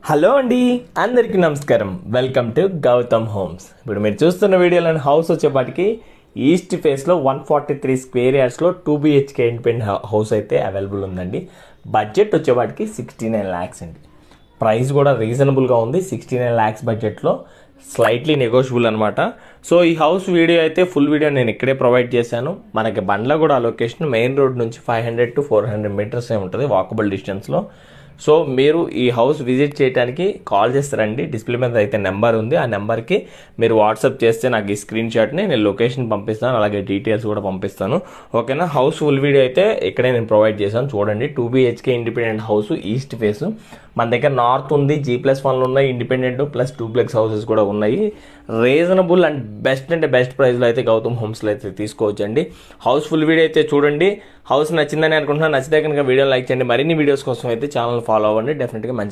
Hello అండి, అందరికీ నమస్కారం. Welcome to Gautam homes. ఇప్పుడు మీరు చూస్తున్న వీడియోలోని హౌస్ వచ్చేపాటికి ఈస్ట్ ఫేస్లో 143 స్క్వేర్ యార్డ్స్లో 2 BHK ఇండిపెండెంట్ హౌస్ అయితే అవైలబుల్ ఉందండి. బడ్జెట్ వచ్చేపాటికి 69 lakhs అండి. ప్రైస్ కూడా రీజనబుల్గా ఉంది. 69 lakhs బడ్జెట్లో స్లైట్లీ నెగోషియబుల్ అనమాట. సో ఈ హౌస్ వీడియో అయితే ఫుల్ వీడియో నేను ఇక్కడే ప్రొవైడ్ చేశాను. మనకి బండ్ల కూడా లొకేషన్ మెయిన్ రోడ్ నుంచి 500 to 400 మీటర్స్ ఉంటుంది వాకబుల్ డిస్టెన్స్లో. సో మీరు ఈ హౌస్ విజిట్ చేయడానికి కాల్ చేస్తారండి. డిస్ప్లే మీద అయితే నెంబర్ ఉంది. ఆ నెంబర్కి మీరు వాట్సాప్ చేస్తే నాకు ఈ స్క్రీన్ షాట్ని నేను లొకేషన్ పంపిస్తాను, అలాగే డీటెయిల్స్ కూడా పంపిస్తాను. ఓకేనా. హౌస్ ఫుల్ వీడియో అయితే ఇక్కడే నేను ప్రొవైడ్ చేశాను. చూడండి, 2 BHK independent house east face. మన దగ్గర నార్త్ ఉంది, G+1 ఉన్నాయి, ఇండిపెండెంట్ ప్లస్ 2 హౌసెస్ కూడా ఉన్నాయి. రీజనబుల్ అండ్ బెస్ట్ అంటే బెస్ట్ ప్రైస్లో అయితే గౌతమ్ హోమ్స్లో అయితే తీసుకోవచ్చండి. హౌస్ ఫుల్ వీడియో అయితే చూడండి. హౌస్ నచ్చిందని అనుకుంటున్నాను. నచ్చితే కనుక వీడియో లైక్ చేయండి. మరిన్ని వీడియోస్ కోసం అయితే ఛానల్ ఫాలో అవ్వండి. డెఫినెట్గా మంచి